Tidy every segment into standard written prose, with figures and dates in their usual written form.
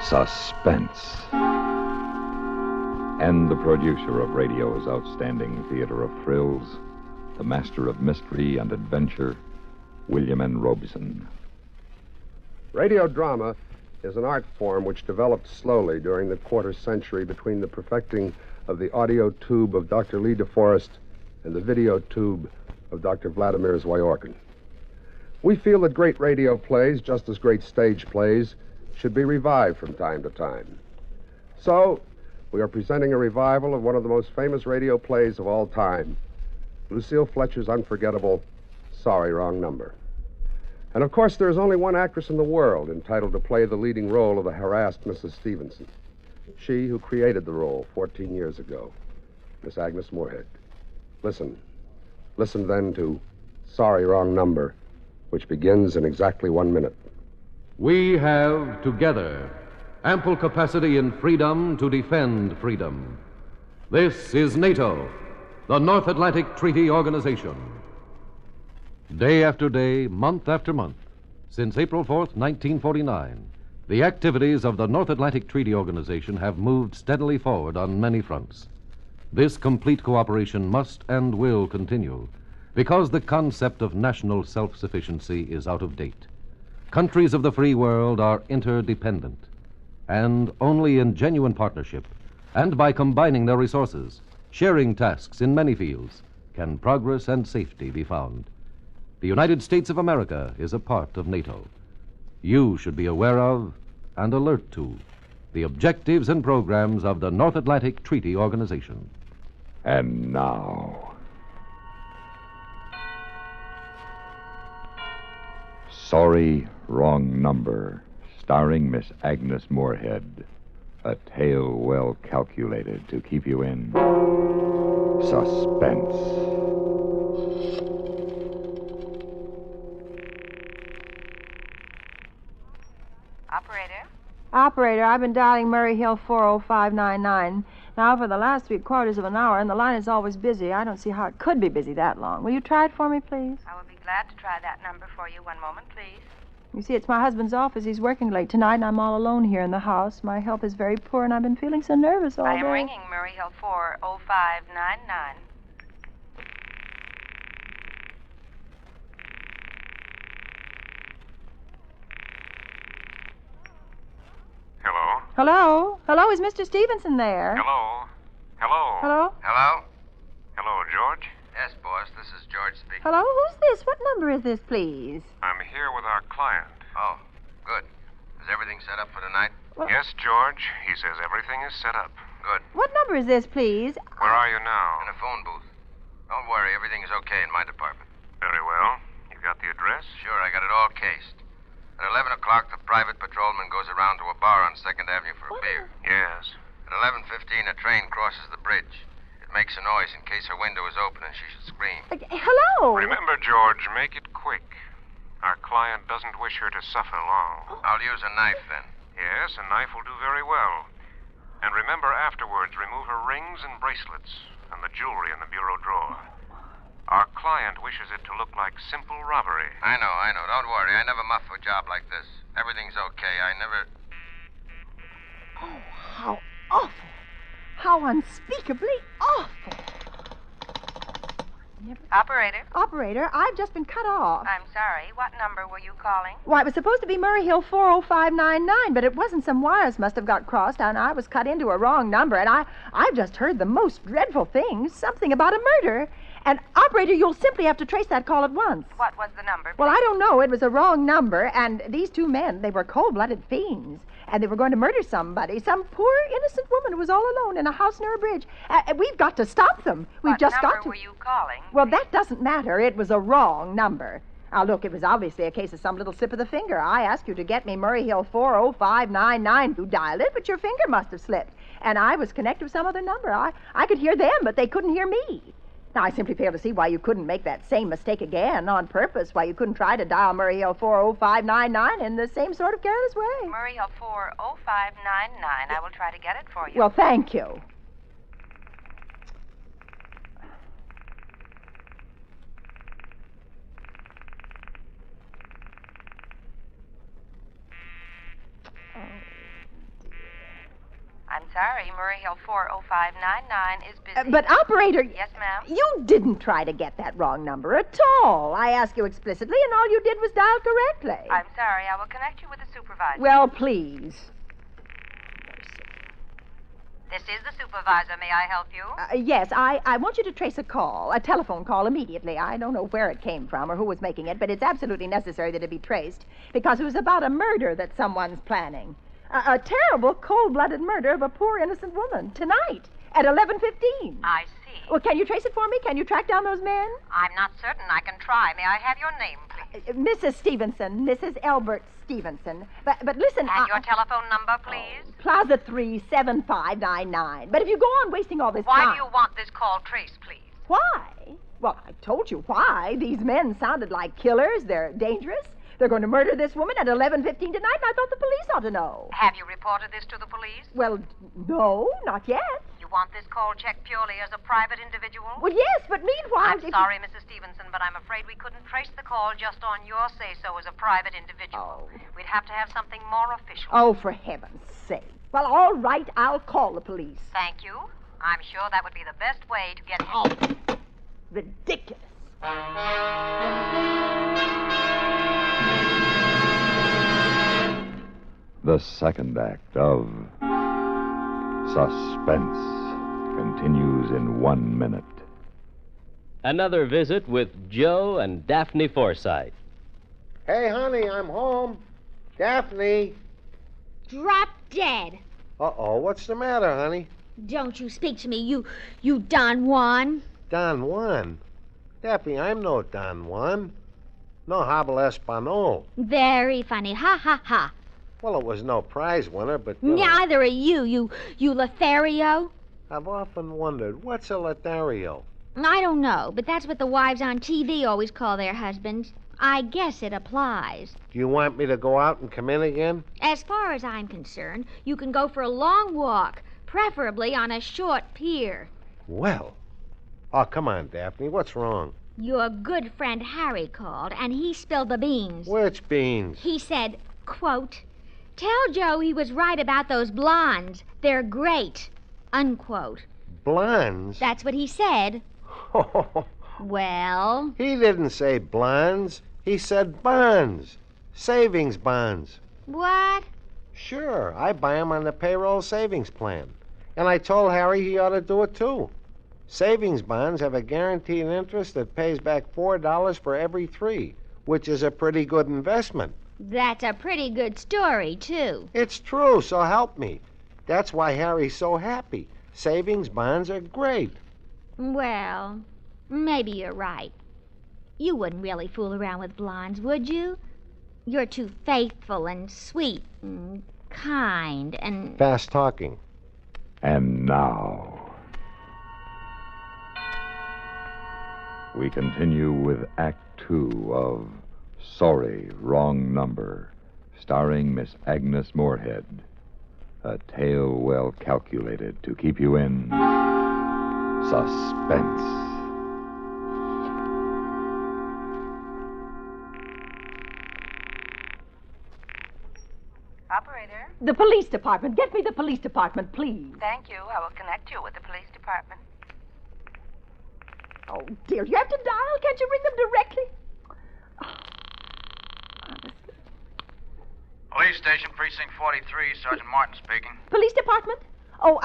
Suspense. And the producer of radio's outstanding theater of thrills, the master of mystery and adventure, William N. Robeson. Radio drama is an art form which developed slowly during the quarter century between the perfecting of the audio tube of Dr. Lee DeForest and the video tube of Dr. Vladimir Zwoyorkin. We feel that great radio plays, just as great stage plays, should be revived from time to time. So, we are presenting a revival of one of the most famous radio plays of all time, Lucille Fletcher's unforgettable Sorry, Wrong Number. And of course, there is only one actress in the world entitled to play the leading role of the harassed Mrs. Stevenson. She who created the role 14 years ago, Miss Agnes Moorehead. Listen then to Sorry, Wrong Number, which begins in exactly 1 minute. We have, together, ample capacity and freedom to defend freedom. This is NATO, the North Atlantic Treaty Organization. Day after day, month after month, since April 4th, 1949, the activities of the North Atlantic Treaty Organization have moved steadily forward on many fronts. This complete cooperation must and will continue because the concept of national self-sufficiency is out of date. Countries of the free world are interdependent, and only in genuine partnership and by combining their resources, sharing tasks in many fields, can progress and safety be found. The United States of America is a part of NATO. You should be aware of and alert to the objectives and programs of the North Atlantic Treaty Organization. And now, Sorry, Wrong Number, starring Miss Agnes Moorehead. A tale well calculated to keep you in suspense. Operator, I've been dialing Murray Hill 40599 now for the last 3/4 of an hour, and the line is always busy. I don't see how it could be busy that long. Will you try it for me, please? I will be glad to try that number for you. 1 moment, please. You see, it's my husband's office. He's working late tonight, and I'm all alone here in the house. My health is very poor, and I've been feeling so nervous all day. I am ringing Murray Hill 40599. Hello? Hello? Hello, is Mr. Stevenson there? Hello? Hello? Hello? Hello? Hello, George? Yes, boss. This is George speaking. Hello? Who's this? What number is this, please? I'm here with our client. Oh, good. Is everything set up for tonight? Well- Yes, George. He says everything is set up. Good. What number is this, please? Where are you now? In a phone booth. Don't worry. Everything is okay in my department. Very well. You got the address? Sure, I got it all cased. At 11 o'clock, the private patrolman goes around to a bar on 2nd Avenue for a beer. Yes. At 11:15, a train crosses the bridge. It makes a noise in case her window is open and she should scream. Hello? Remember, George, make it quick. Our client doesn't wish her to suffer long. I'll use a knife then. Yes, a knife will do very well. And remember afterwards, remove her rings and bracelets and the jewelry in the bureau drawer. Our client wishes it to look like simple robbery. I know. Don't worry. I never muff a job like this. Everything's okay. I never... Oh, how awful. How unspeakably awful. Operator, I've just been cut off. I'm sorry. What number were you calling? Why, it was supposed to be Murray Hill 40599, but it wasn't. Some wires must have got crossed, and I was cut into a wrong number, and I've just heard the most dreadful things, something about a murder. And, operator, you'll simply have to trace that call at once. What was the number? Well, I don't know. It was a wrong number, and these two men, they were cold-blooded fiends, and they were going to murder somebody, some poor, innocent woman who was all alone in a house near a bridge. We've got to stop them. We've just got to... What number were you calling? Well, that doesn't matter. It was a wrong number. Now, look, it was obviously a case of some little slip of the finger. I asked you to get me Murray Hill 40599. You dialed it, but your finger must have slipped. And I was connected with some other number. I could hear them, but they couldn't hear me. Now, I simply fail to see why you couldn't make that same mistake again on purpose, why you couldn't try to dial Murray Hill 40599 in the same sort of careless way. Murray Hill 40599. I will try to get it for you. Well, thank you. I'm sorry, Murray Hill 40599 is busy. But, operator... Yes, ma'am? You didn't try to get that wrong number at all. I asked you explicitly, and all you did was dial correctly. I'm sorry. I will connect you with the supervisor. Well, please. This is the supervisor. May I help you? Yes, I want you to trace a call, a telephone call immediately. I don't know where it came from or who was making it, but it's absolutely necessary that it be traced because it was about a murder that someone's planning. A terrible, cold-blooded murder of a poor, innocent woman tonight at 11:15. I see. Well, can you trace it for me? Can you track down those men? I'm not certain. I can try. May I have your name, please? Mrs. Stevenson, Mrs. Elbert Stevenson. But listen... And your telephone number, please? Plaza 3, 7599. But if you go on wasting all this Why time... do you want this call traced, please? Why? Well, I told you why. These men sounded like killers. They're dangerous. They're going to murder this woman at 11:15 tonight, and I thought the police ought to know. Have you reported this to the police? Well, no, not yet. You want this call checked purely as a private individual? Well, yes, but meanwhile... I'm sorry, Mrs. Stevenson, but I'm afraid we couldn't trace the call just on your say-so as a private individual. Oh. We'd have to have something more official. Oh, for heaven's sake. Well, all right, I'll call the police. Thank you. I'm sure that would be the best way to get... Oh, ridiculous. The second act of Suspense continues in 1 minute. Another visit with Joe and Daphne Forsythe. Hey, honey, I'm home. Daphne. Drop dead. Uh-oh, what's the matter, honey? Don't you speak to me, you Don Juan. Don Juan? Daphne, I'm no Don Juan. No habla español. Very funny. Ha, ha, ha. Well, it was no prize winner, but... Neither are you Lothario. I've often wondered, what's a Lothario? I don't know, but that's what the wives on TV always call their husbands. I guess it applies. Do you want me to go out and come in again? As far as I'm concerned, you can go for a long walk, preferably on a short pier. Well. Oh, come on, Daphne. What's wrong? Your good friend Harry called, and he spilled the beans. Which beans? He said, quote, "Tell Joe he was right about those blondes. They're great," unquote. Blondes? That's what he said. Well? He didn't say blondes. He said bonds. Savings bonds. What? Sure, I buy 'em on the payroll savings plan. And I told Harry he ought to do it, too. Savings bonds have a guaranteed interest that pays back $4 for every 3, which is a pretty good investment. That's a pretty good story, too. It's true, so help me. That's why Harry's so happy. Savings bonds are great. Well, maybe you're right. You wouldn't really fool around with blondes, would you? You're too faithful and sweet and kind and... Fast talking. And now, we continue with Act 2 of Sorry, Wrong Number, starring Miss Agnes Moorehead. A tale well calculated to keep you in suspense. Operator? The police department. Get me the police department, please. Thank you. I will connect you with the police department. Oh, dear. You have to dial? Can't you ring them directly? Police station, precinct 43, Sergeant Martin speaking. Police department? Oh,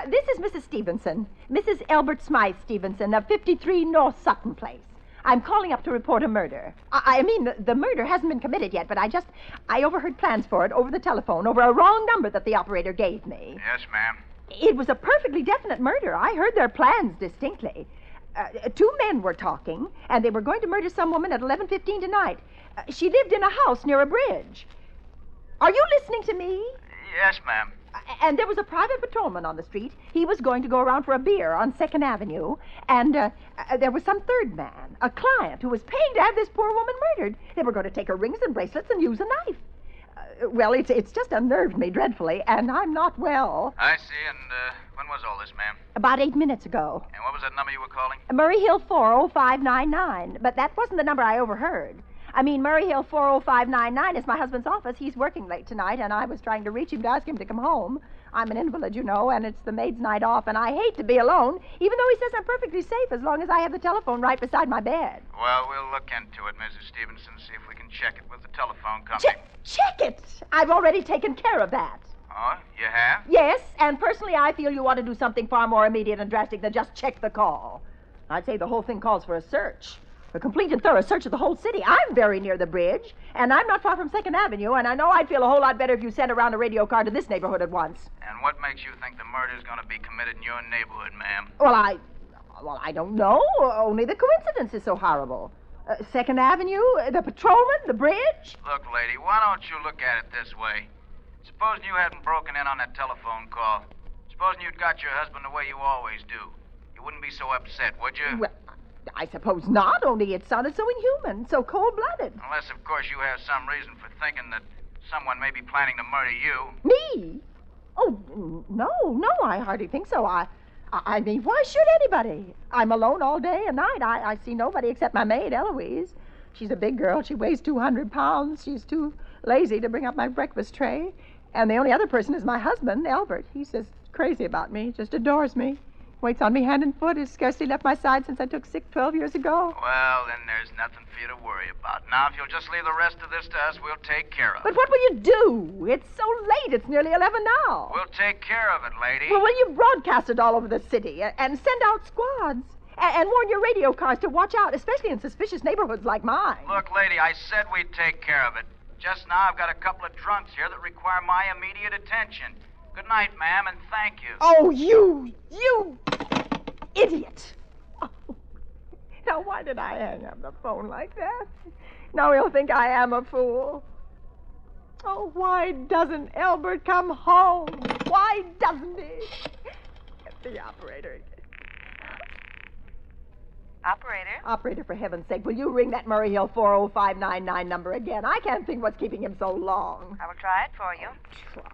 this is Mrs. Stevenson. Mrs. Elbert Smythe Stevenson of 53 North Sutton Place. I'm calling up to report a murder. I mean, the murder hasn't been committed yet, but I overheard plans for it over the telephone, over a wrong number that the operator gave me. Yes, ma'am. It was a perfectly definite murder. I heard their plans distinctly. 2 men were talking, and they were going to murder some woman at 11:15 tonight. She lived in a house near a bridge. Are you listening to me? Yes, ma'am. And there was a private patrolman on the street. He was going to go around for a beer on 2nd Avenue. And there was some third man, a client, who was paying to have this poor woman murdered. They were going to take her rings and bracelets and use a knife. Well, it's just unnerved me dreadfully, and I'm not well. I see, and when was all this, ma'am? About 8 minutes ago. And what was that number you were calling? Murray Hill 40599. But that wasn't the number I overheard. I mean, Murray Hill 40599 is my husband's office. He's working late tonight, and I was trying to reach him to ask him to come home. I'm an invalid, you know, and it's the maid's night off, and I hate to be alone, even though he says I'm perfectly safe as long as I have the telephone right beside my bed. Well, we'll look into it, Mrs. Stevenson, see if we can check it with the telephone company. Check it! I've already taken care of that. Oh, you have? Yes, and personally I feel you ought to do something far more immediate and drastic than just check the call. I'd say the whole thing calls for a search. A complete and thorough search of the whole city. I'm very near the bridge, and I'm not far from 2nd Avenue, and I know I'd feel a whole lot better if you sent around a radio car to this neighborhood at once. And what makes you think the murder's going to be committed in your neighborhood, ma'am? Well, I don't know. Only the coincidence is so horrible. 2nd Avenue, the patrolman, the bridge. Look, lady, why don't you look at it this way? Supposing you hadn't broken in on that telephone call. Supposing you'd got your husband the way you always do. You wouldn't be so upset, would you? Well, I suppose not, only it sounded so inhuman, so cold-blooded. Unless, of course, you have some reason for thinking that someone may be planning to murder you. Me? Oh, no, I hardly think so. I mean, why should anybody? I'm alone all day and night. I see nobody except my maid, Eloise. She's a big girl. She weighs 200 pounds. She's too lazy to bring up my breakfast tray. And the only other person is my husband, Albert. He's just crazy about me, just adores me. Waits on me hand and foot, has scarcely left my side since I took sick 12 years ago. Well, then there's nothing for you to worry about. Now, if you'll just leave the rest of this to us, we'll take care of it. But what will you do? It's so late. It's nearly 11 now. We'll take care of it, lady. Well, will you broadcast it all over the city and send out squads? And warn your radio cars to watch out, especially in suspicious neighborhoods like mine. Look, lady, I said we'd take care of it. Just now, I've got a couple of drunks here that require my immediate attention. Good night, ma'am, and thank you. Oh, you idiot. Oh. Now, why did I hang up the phone like that? Now he'll think I am a fool. Oh, why doesn't Albert come home? Why doesn't he? Get the operator again. Operator? Operator, for heaven's sake, will you ring that Murray Hill 40599 number again? I can't think what's keeping him so long. I will try it for you. Try.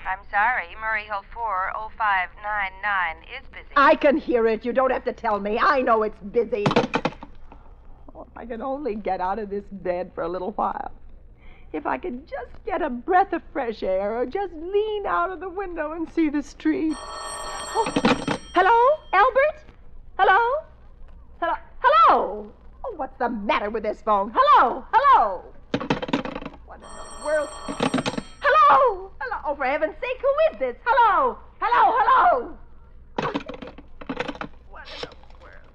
I'm sorry, Murray Hill 40599 is busy. I can hear it. You don't have to tell me. I know it's busy. Oh, if I could only get out of this bed for a little while. If I could just get a breath of fresh air or just lean out of the window and see the street. Oh. Hello? Albert? Hello? Hello? Hello? Oh, what's the matter with this phone? Hello? Hello? What in the world? Hello? Hello? Oh, for heaven's sake, who is this? Hello? Hello? Hello? What in the world?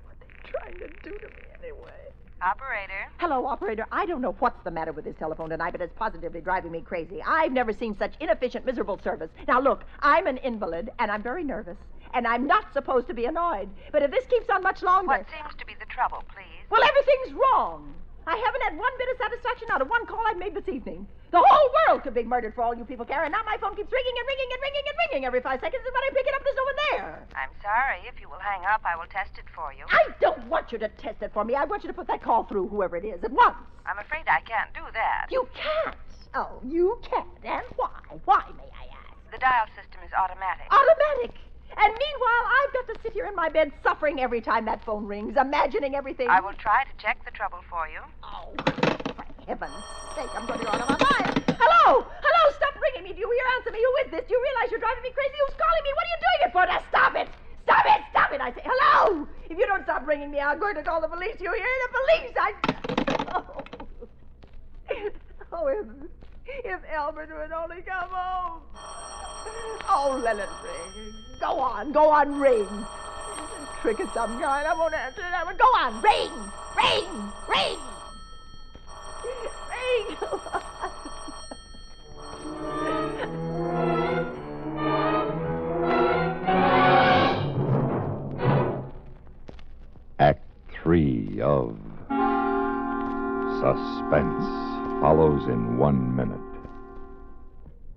What are they trying to do to me anyway? Operator? Hello, operator. I don't know what's the matter with this telephone tonight, but it's positively driving me crazy. I've never seen such inefficient, miserable service. Now, look, I'm an invalid, and I'm very nervous, and I'm not supposed to be annoyed. But if this keeps on much longer... What seems to be the trouble, please? Well, everything's wrong. I haven't had one bit of satisfaction out of one call I've made this evening. The whole world could be murdered for all you people care, and now my phone keeps ringing and ringing and ringing and ringing every 5 seconds, and when I pick it up, there's no one there. I'm sorry. If you will hang up, I will test it for you. I don't want you to test it for me. I want you to put that call through, whoever it is, at once. I'm afraid I can't do that. You can't? Oh, you can't. And why? Why, may I ask? The dial system is automatic. Automatic? And meanwhile, I've got to sit here in my bed suffering every time that phone rings, imagining everything. I will try to check the trouble for you. Oh, for heaven's sake, I'm going to go out of my mind. Hello? Hello, stop ringing me. Do you hear? Answer me. Who is this? Do you realize you're driving me crazy? Who's calling me? What are you doing it for? Now, stop it. Stop it. Stop it. I say, hello. If you don't stop ringing me, I'm going to call the police. You hear? The police. Oh, if Albert would only come home. Oh, let it ring. Go on, ring. It's a trick of some kind. I won't answer it. Go on, ring, ring, ring. Ring. Act 3 of Suspense follows in 1 minute.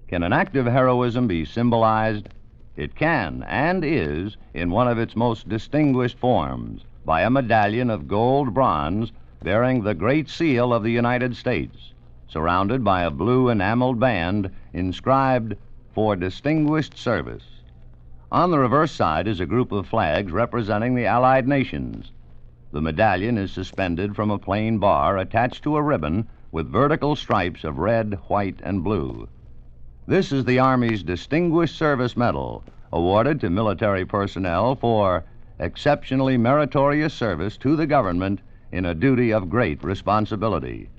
Can an act of heroism be symbolized? It can and is in one of its most distinguished forms by a medallion of gold bronze bearing the Great Seal of the United States, surrounded by a blue enameled band inscribed, "For Distinguished Service." On the reverse side is a group of flags representing the Allied nations. The medallion is suspended from a plain bar attached to a ribbon with vertical stripes of red, white, and blue. This is the Army's Distinguished Service Medal, awarded to military personnel for exceptionally meritorious service to the government in a duty of great responsibility.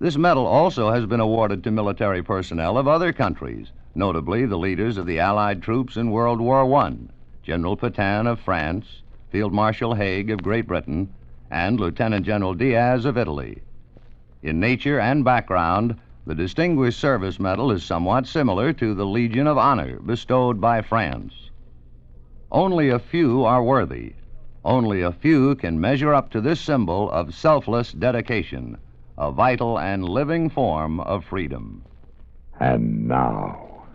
This medal also has been awarded to military personnel of other countries, notably the leaders of the Allied troops in World War I, General Pétain of France, Field Marshal Haig of Great Britain, and Lieutenant General Diaz of Italy. In nature and background, the Distinguished Service Medal is somewhat similar to the Legion of Honor bestowed by France. Only a few are worthy. Only a few can measure up to this symbol of selfless dedication, a vital and living form of freedom. And now,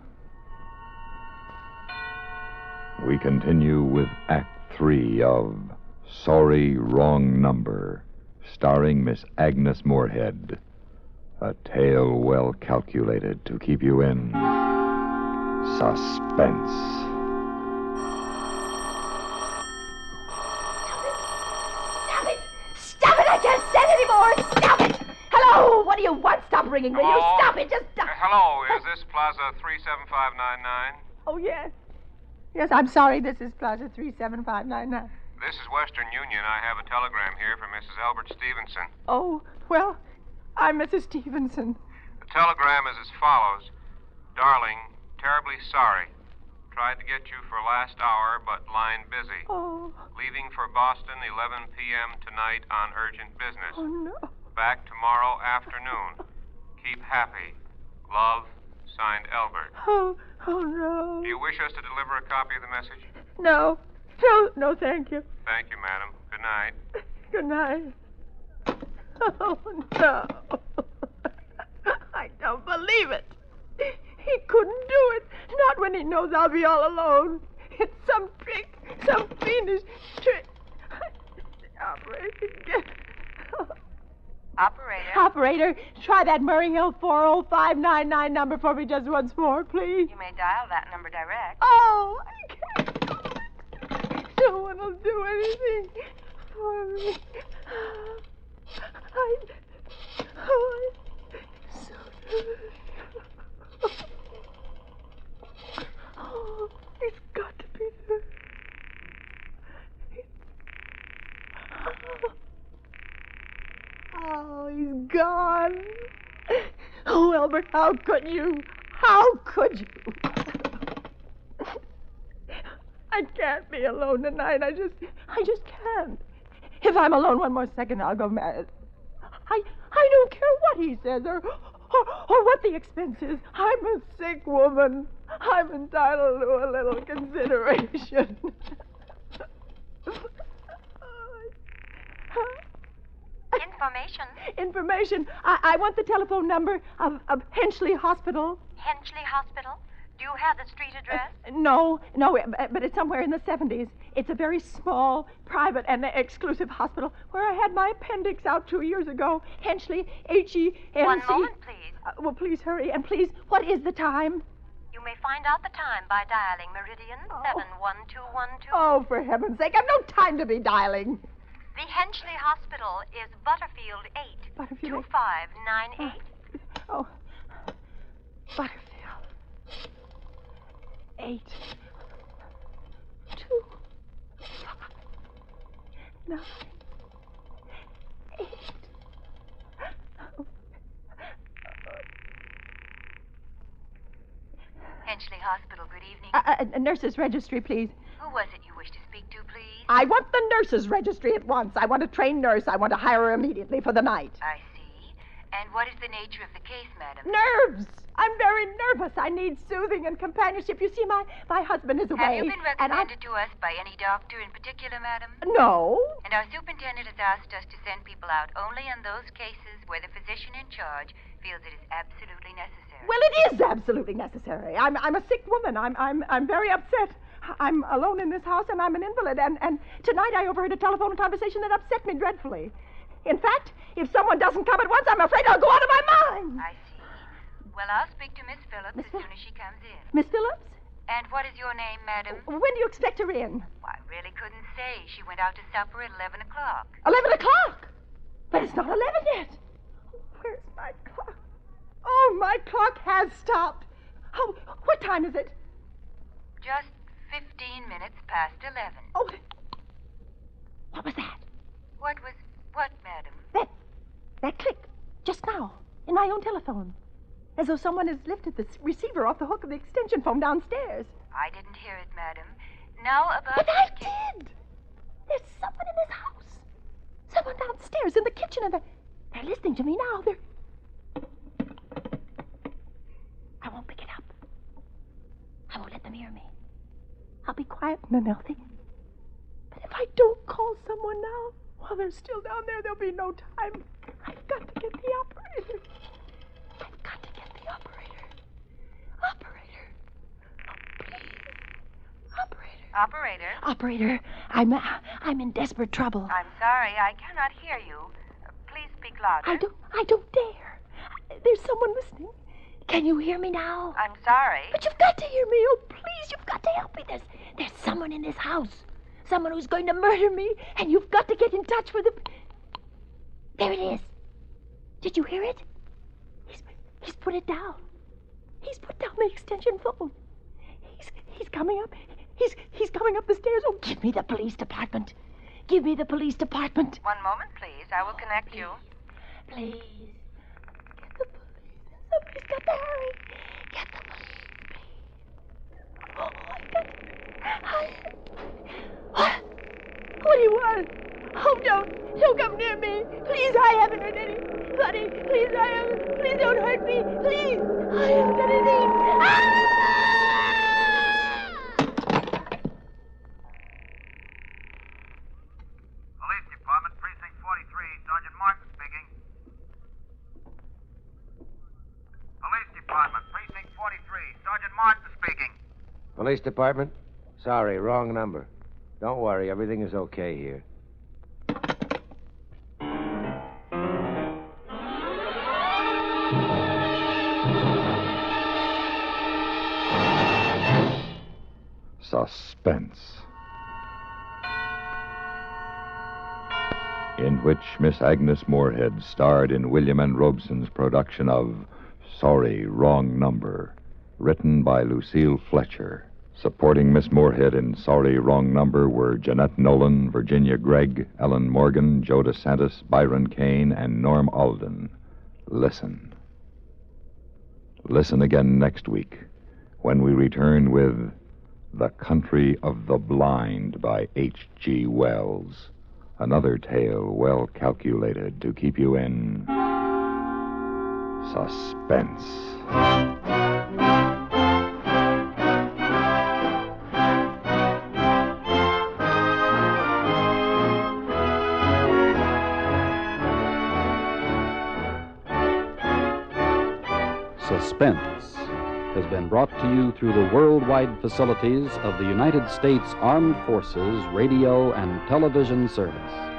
we continue with Act 3 of Sorry, Wrong Number, starring Miss Agnes Moorehead. A tale well calculated to keep you in suspense. Stop it! I can't stand it anymore! Stop it! Hello! What do you want? Stop ringing, will you? Stop it! Just stop. Hello, is this Plaza 37599? Oh, yes. Yes, I'm sorry. This is Plaza 37599. This is Western Union. I have a telegram here from Mrs. Albert Stevenson. Oh, well, I'm Mrs. Stevenson. The telegram is as follows. Darling, terribly sorry. Tried to get you for last hour, but line busy. Oh. Leaving for Boston 11 p.m. tonight on urgent business. Oh, no. Back tomorrow afternoon. Keep happy. Love, signed Albert. Oh, no. Do you wish us to deliver a copy of the message? No, thank you. Thank you, madam. Good night. Good night. Oh, no. I don't believe it. He couldn't do it. Not when he knows I'll be all alone. It's some trick, some fiendish trick. Operator, try that Murray Hill 40599 number for me just once more, please. You may dial that number direct. Oh, I can't. No one will do anything for me. Oh, it's got to be there. Oh, he's gone. Oh, Albert, how could you? How could you? I can't be alone tonight. I just can't. If I'm alone one more second, I'll go mad. I don't care what he says or what the expense is. I'm a sick woman. I'm entitled to a little consideration. Information. I want the telephone number of Henchley Hospital. Henchley Hospital? Do you have the street address? No, but it's somewhere in the 70s. It's a very small, private, and exclusive hospital where I had my appendix out 2 years ago. Henchley, H-E-N-C... One moment, please. Well, please hurry. And please, what is the time? You may find out the time by dialing Meridian 71212. Oh, for heaven's sake, I've no time to be dialing. The Henchley Hospital is Butterfield 8. Butterfield 2598. Oh. Butterfield 8 2 5 9 8. Henchley Hospital, good evening. A nurse's registry, please. Who was it you wished to speak to, please? I want the nurse's registry at once. I want a trained nurse. I want to hire her immediately for the night. I see. And what is the nature of the case, madam? Nerves! I'm very nervous. I need soothing and companionship. You see, my husband is away. Have you been recommended to us by any doctor in particular, madam? No. And our superintendent has asked us to send people out only in those cases where the physician in charge feels it is absolutely necessary. Well, it is absolutely necessary. I'm a sick woman. I'm very upset. I'm alone in this house, and I'm an invalid. And tonight I overheard a telephone conversation that upset me dreadfully. In fact, if someone doesn't come at once, I'm afraid I'll go out of my mind. I see. Well, I'll speak to Miss Phillips as soon as she comes in. Miss Phillips? And what is your name, madam? When do you expect her in? Well, I really couldn't say. She went out to supper at 11 o'clock. 11 o'clock? But it's not 11 yet. Where's my clock? Oh, my clock has stopped. Oh, what time is it? Just 15 minutes past 11. Oh, what was that? What, madam? That click, just now, in my own telephone. As though someone has lifted the receiver off the hook of the extension phone downstairs. I didn't hear it, madam. Now about... But I did! There's someone in this house. Someone downstairs in the kitchen, and they're listening to me now. I won't pick it up. I won't let them hear me. I'll be quiet and unhealthy. But if I don't call someone now, while they're still down there, there'll be no time. I've got to get the operator. I've got to get the operator. Operator. Oh, please. Operator? Operator, I'm in desperate trouble. I'm sorry, I cannot hear you. Please speak louder. I don't dare. There's someone listening. Can you hear me now? I'm sorry. But you've got to hear me. Oh, please, you've got to help me. There's someone in this house. Someone who's going to murder me, and you've got to get in touch with him. There it is. Did you hear it? He's put it down. He's put down the extension phone. He's coming up. He's coming up the stairs. Oh, give me the police department. Give me the police department. One moment, please. I will connect you. Please. Get the police. Somebody's got to hurry. Get the police, please. Oh, I got to... What do you want? Oh, don't come near me. Please, I haven't hurt anybody. Please, please don't hurt me. Please, I haven't done anything. Ah! Police Department, Precinct 43, Sergeant Martin speaking. Police Department, Precinct 43, Sergeant Martin speaking. Police Department? Sorry, wrong number. Don't worry, everything is okay here. Suspense, in which Miss Agnes Moorehead starred in William N. Robeson's production of Sorry, Wrong Number, written by Lucille Fletcher. Supporting Miss Moorehead in Sorry, Wrong Number were Jeanette Nolan, Virginia Gregg, Ellen Morgan, Joe DeSantis, Byron Kane, and Norm Alden. Listen. Listen again next week when we return with The Country of the Blind by H.G. Wells. Another tale well calculated to keep you in suspense. Suspense has been brought to you through the worldwide facilities of the United States Armed Forces Radio and Television Service.